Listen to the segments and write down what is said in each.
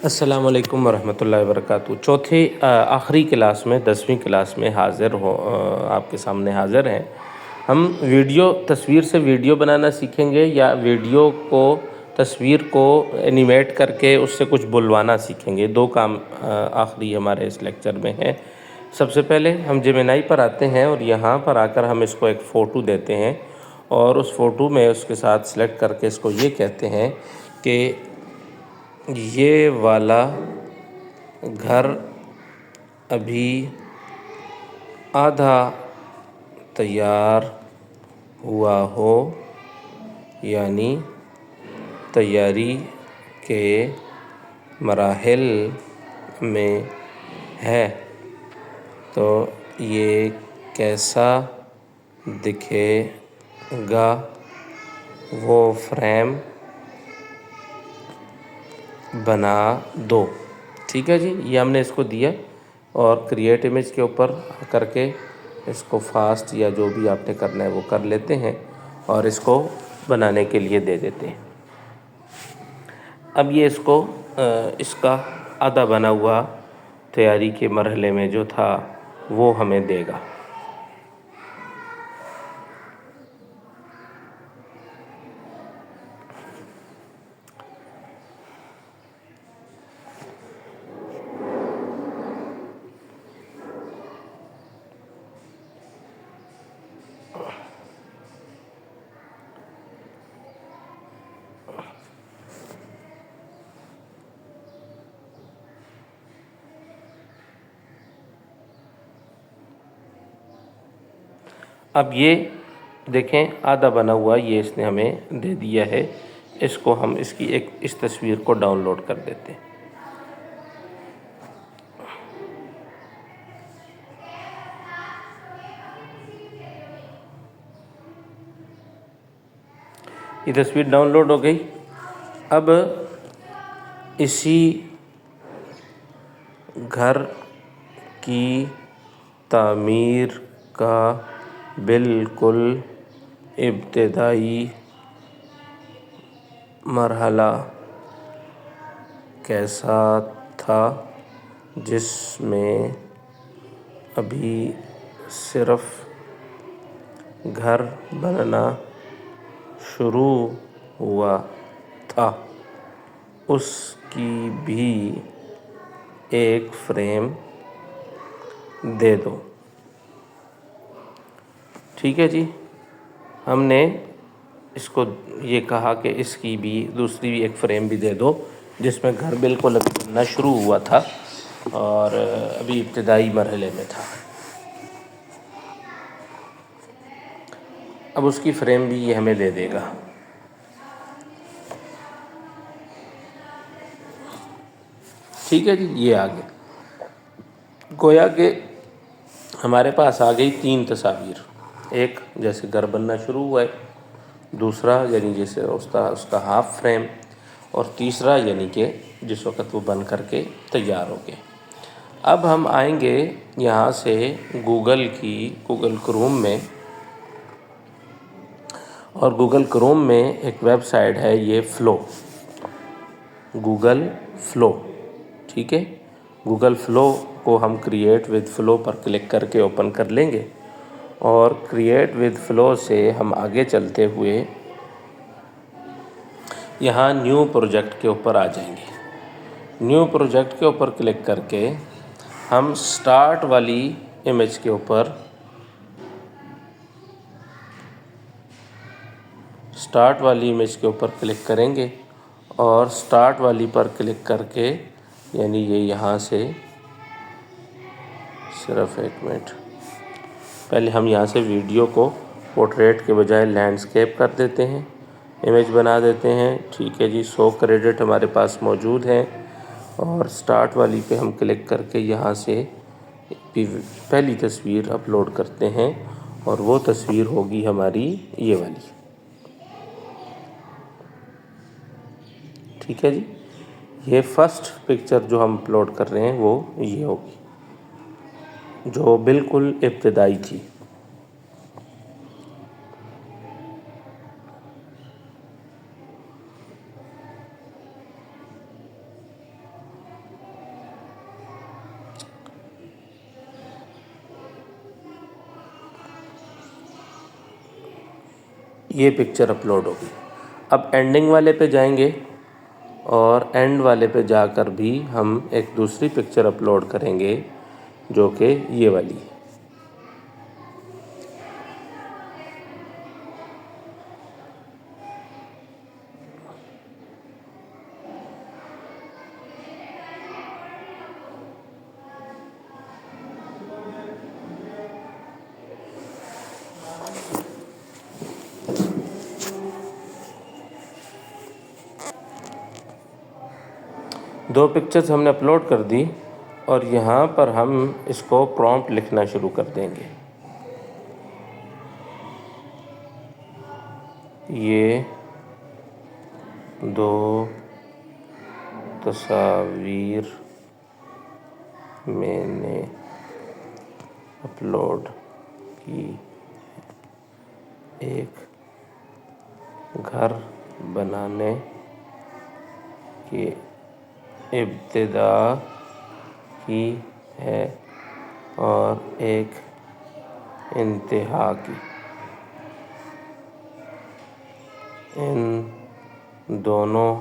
السلام علیکم ورحمۃ اللہ وبرکاتہ۔ چوتھے آخری کلاس میں 10ویں کلاس میں آپ کے سامنے حاضر ہیں۔ ہم تصویر سے ویڈیو بنانا سیکھیں گے یا ویڈیو کو تصویر کو اینیمیٹ کر کے اس سے کچھ بلوانا سیکھیں گے۔ دو کام آخری ہمارے اس لیکچر میں ہیں۔ سب سے پہلے ہم جیمنائی پر آتے ہیں اور یہاں پر آ کر ہم اس کو ایک فوٹو دیتے ہیں اور اس فوٹو میں اس کے ساتھ سلیکٹ کر کے اس کو یہ کہتے ہیں کہ یہ والا گھر ابھی آدھا تیار ہوا ہو، یعنی تیاری کے مراحل میں ہے، تو یہ کیسا دکھے گا؟ وہ فریم بنا دو۔ ٹھیک ہے جی، یہ ہم نے اس کو دیا اور کریٹ امیج کے اوپر کر کے اس کو فاسٹ یا جو بھی آپ نے کرنا ہے وہ کر لیتے ہیں اور اس کو بنانے کے لیے دے دیتے ہیں۔ اب یہ اس کا آدھا بنا ہوا تیاری کے مرحلے میں جو تھا وہ ہمیں دے گا۔ اب یہ دیکھیں آدھا بنا ہوا یہ اس نے ہمیں دے دیا ہے۔ اس کو ہم اس تصویر کو ڈاؤن لوڈ کر دیتے ہیں۔ یہ تصویر ڈاؤن لوڈ ہو گئی۔ اب اسی گھر کی تعمیر کا بالکل ابتدائی مرحلہ کیسا تھا، جس میں ابھی صرف گھر بننا شروع ہوا تھا، اس کی بھی ایک فریم دے دو۔ ٹھیک ہے جی، ہم نے اس کو یہ کہا کہ اس کی بھی دوسری بھی ایک فریم بھی دے دو جس میں گھر بالکل ابھی بننا شروع ہوا تھا اور ابھی ابتدائی مرحلے میں تھا۔ اب اس کی فریم بھی یہ ہمیں دے دے گا۔ ٹھیک ہے جی، یہ آگے گویا کہ ہمارے پاس آ گئی 3 تصاویر۔ ایک جیسے گھر بننا شروع ہوا ہے، دوسرا یعنی جیسے اس کا ہاف فریم، اور تیسرا یعنی کہ جس وقت وہ بن کر کے تیار ہو گئے۔ اب ہم آئیں گے یہاں سے گوگل کروم میں، اور گوگل کروم میں ایک ویب سائٹ ہے یہ گوگل فلو۔ ٹھیک ہے، گوگل فلو کو ہم create with flow per click کر کے اوپن کر لیں گے اور کریٹ ود فلو سے ہم آگے چلتے ہوئے یہاں نیو پروجیکٹ کے اوپر آ جائیں گے۔ نیو پروجیکٹ کے اوپر کلک کر کے ہم سٹارٹ والی امیج کے اوپر کلک کریں گے اور سٹارٹ والی پر کلک کر کے یعنی یہ یہاں سے صرف ایک منٹ پہلے ہم یہاں سے ویڈیو کو پورٹریٹ کے بجائے لینڈسکیپ کر دیتے ہیں، امیج بنا دیتے ہیں۔ ٹھیک ہے جی، 100 کریڈٹ ہمارے پاس موجود ہیں اور سٹارٹ والی پہ ہم کلک کر کے یہاں سے پہلی تصویر اپلوڈ کرتے ہیں اور وہ تصویر ہوگی ہماری یہ والی۔ ٹھیک ہے جی، یہ فرسٹ پکچر جو ہم اپلوڈ کر رہے ہیں وہ یہ ہوگی جو بالکل ابتدائی تھی۔ یہ پکچر اپلوڈ ہوگی۔ اب اینڈنگ والے پہ جائیں گے اور اینڈ والے پہ جا کر بھی ہم ایک دوسری پکچر اپلوڈ کریں گے جو کہ یہ والی ہے۔ دو پکچرز ہم نے اپلوڈ کر دی اور یہاں پر ہم اس کو پرومپٹ لکھنا شروع کر دیں گے۔ یہ دو تصاویر میں نے اپلوڈ کی، ایک گھر بنانے کی ابتدا کی ہے اور ایک انتہا کی۔ ان دونوں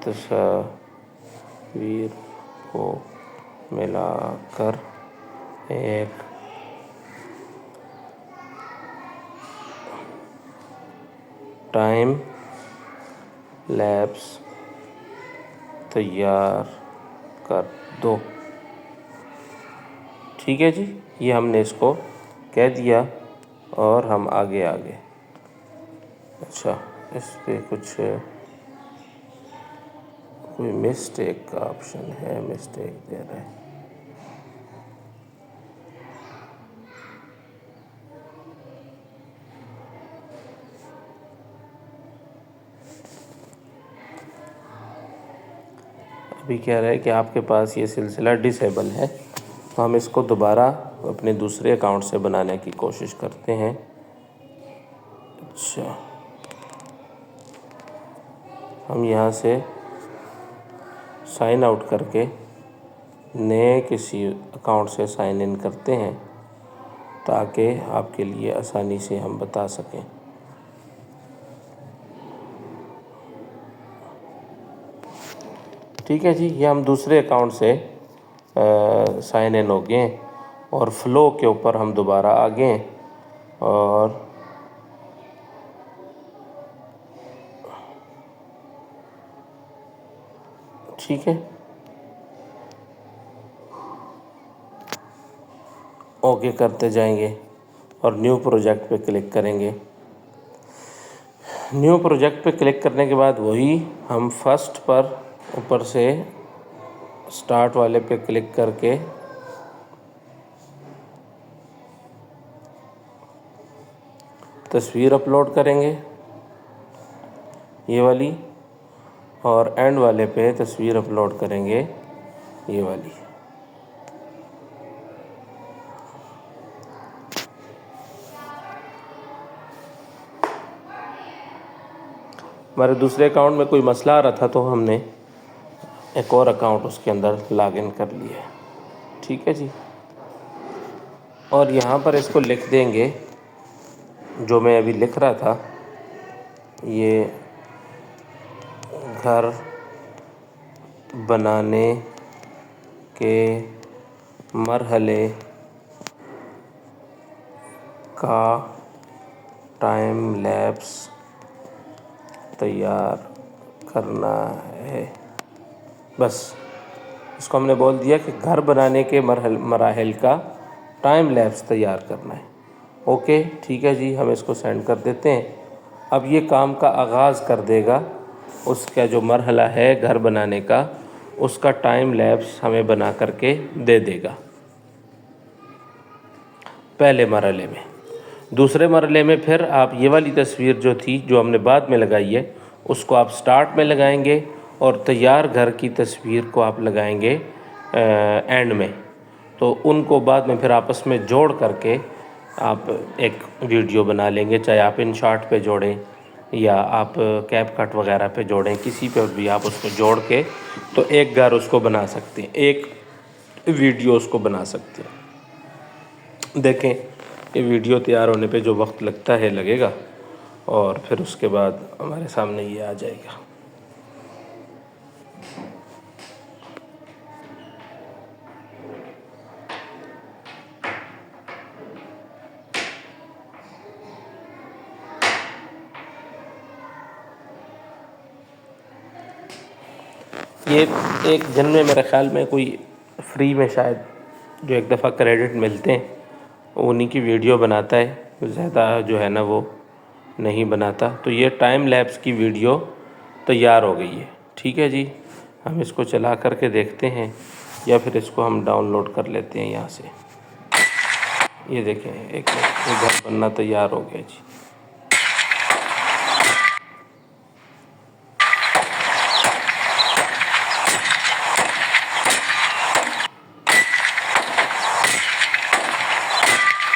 تصاویر کو ملا کر ایک ٹائم لیپس تیار کر دو۔ ٹھیک ہے جی، یہ ہم نے اس کو کہہ دیا اور ہم آگے اچھا اس پہ کچھ کوئی مسٹیک کا آپشن ہے، مسٹیک دے رہا ہے۔ ابھی کہہ رہا ہے کہ آپ کے پاس یہ سلسلہ ڈسیبل ہے، تو ہم اس کو دوبارہ اپنے دوسرے اکاؤنٹ سے بنانے کی کوشش کرتے ہیں۔ اچھا، ہم یہاں سے سائن آؤٹ کر کے نئے کسی اکاؤنٹ سے سائن ان کرتے ہیں تاکہ آپ کے لیے آسانی سے ہم بتا سکیں۔ ٹھیک ہے جی، یہ ہم دوسرے اکاؤنٹ سے سائن ان ہو گئے اور فلو کے اوپر ہم دوبارہ آ گئے اور ٹھیک ہے اوکے کرتے جائیں گے اور نیو پروجیکٹ پہ کلک کریں گے۔ نیو پروجیکٹ پہ کلک کرنے کے بعد وہی ہم فرسٹ پر اوپر سے سٹارٹ والے پہ کلک کر کے تصویر اپلوڈ کریں گے یہ والی، اور اینڈ والے پہ تصویر اپلوڈ کریں گے یہ والی۔ ہمارے دوسرے اکاؤنٹ میں کوئی مسئلہ آ رہا تھا تو ہم نے ایک اور اکاؤنٹ اس کے اندر لاگ ان کر لیا ہے۔ ٹھیک ہے جی، اور یہاں پر اس کو لکھ دیں گے جو میں ابھی لکھ رہا تھا، یہ گھر بنانے کے مرحلے کا ٹائم لیپس تیار کرنا ہے۔ بس اس کو ہم نے بول دیا کہ گھر بنانے کے مراحل کا ٹائم لیپس تیار کرنا ہے۔ اوکے ٹھیک ہے جی، ہم اس کو سینڈ کر دیتے ہیں۔ اب یہ کام کا آغاز کر دے گا، اس کا جو مرحلہ ہے گھر بنانے کا، اس کا ٹائم لیپس ہمیں بنا کر کے دے دے گا پہلے مرحلے میں۔ دوسرے مرحلے میں پھر آپ یہ والی تصویر جو تھی جو ہم نے بعد میں لگائی ہے اس کو آپ سٹارٹ میں لگائیں گے اور تیار گھر کی تصویر کو آپ لگائیں گے اینڈ میں، تو ان کو بعد میں پھر آپس میں جوڑ کر کے آپ ایک ویڈیو بنا لیں گے، چاہے آپ ان شارٹ پہ جوڑیں یا آپ کیپ کٹ وغیرہ پہ جوڑیں، کسی پہ بھی آپ اس کو جوڑ کے تو ایک گھر اس کو بنا سکتے ہیں، ایک ویڈیو اس کو بنا سکتے ہیں۔ دیکھیں یہ ویڈیو تیار ہونے پہ جو وقت لگتا ہے لگے گا، اور پھر اس کے بعد ہمارے سامنے یہ آ جائے گا۔ یہ ایک دن میں میرے خیال میں کوئی فری میں شاید جو ایک دفعہ کریڈٹ ملتے ہیں انہی کی ویڈیو بناتا ہے، زیادہ جو ہے نا وہ نہیں بناتا۔ تو یہ ٹائم لیپس کی ویڈیو تیار ہو گئی ہے، ٹھیک ہے جی۔ ہم اس کو چلا کر کے دیکھتے ہیں، یا پھر اس کو ہم ڈاؤن لوڈ کر لیتے ہیں یہاں سے۔ یہ دیکھیں ایک گھر بننا تیار ہو گیا جی۔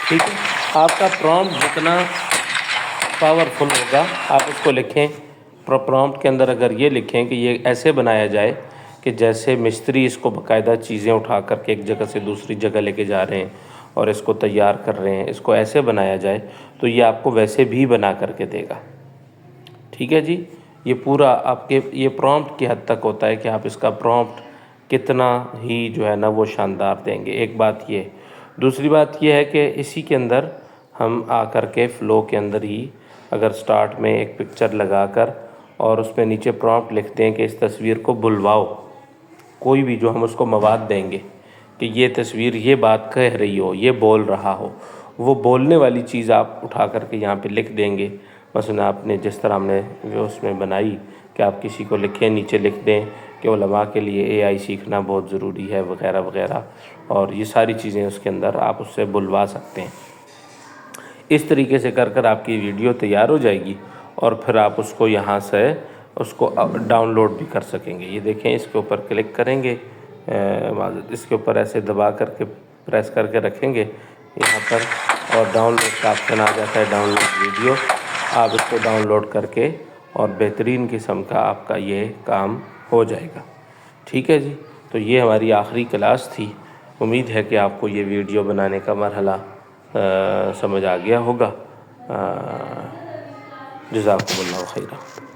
ٹھیک ہے، آپ کا پرومپٹ جتنا پاورفل ہوگا آپ اس کو لکھیں۔ پرومپٹ کے اندر اگر یہ لکھیں کہ یہ ایسے بنایا جائے کہ جیسے مستری اس کو باقاعدہ چیزیں اٹھا کر کے ایک جگہ سے دوسری جگہ لے کے جا رہے ہیں اور اس کو تیار کر رہے ہیں، اس کو ایسے بنایا جائے تو یہ آپ کو ویسے بھی بنا کر کے دے گا، ٹھیک ہے جی۔ یہ پورا آپ کے یہ پرومپٹ کی حد تک ہوتا ہے کہ آپ اس کا پرومپٹ کتنا ہی جو ہے نا وہ شاندار دیں گے، ایک بات یہ۔ دوسری بات یہ ہے کہ اسی کے اندر ہم آ کر کے فلو کے اندر ہی اگر سٹارٹ میں ایک پکچر لگا کر اور اس پہ نیچے پرومپٹ لکھتے ہیں کہ اس تصویر کو بلواؤ، کوئی بھی جو ہم اس کو مواد دیں گے کہ یہ تصویر یہ بات کہہ رہی ہو، یہ بول رہا ہو، وہ بولنے والی چیز آپ اٹھا کر کے یہاں پہ لکھ دیں گے۔ مثلا آپ نے جس طرح ہم نے اس میں بنائی کہ آپ کسی کو لکھیں، نیچے لکھ دیں کہ علماء کے لیے AI سیکھنا بہت ضروری ہے وغیرہ وغیرہ، اور یہ ساری چیزیں اس کے اندر آپ اس سے بلوا سکتے ہیں۔ اس طریقے سے کر کر آپ کی ویڈیو تیار ہو جائے گی، اور پھر آپ اس کو یہاں سے اس کو ڈاؤن لوڈ بھی کر سکیں گے۔ یہ دیکھیں اس کے اوپر کلک کریں گے، اس کے اوپر ایسے دبا کر کے پریس کر کے رکھیں گے یہاں پر، اور ڈاؤن لوڈ کا آپشن آ جاتا ہے، ڈاؤن لوڈ ویڈیو۔ آپ اس کو ڈاؤن لوڈ کر کے اور بہترین قسم کا آپ کا یہ کام ہو جائے گا، ٹھیک ہے جی۔ تو یہ ہماری آخری کلاس تھی، امید ہے کہ آپ کو یہ ویڈیو بنانے کا مرحلہ سمجھ آ گیا ہوگا۔ جزاکم اللہ خیرہ۔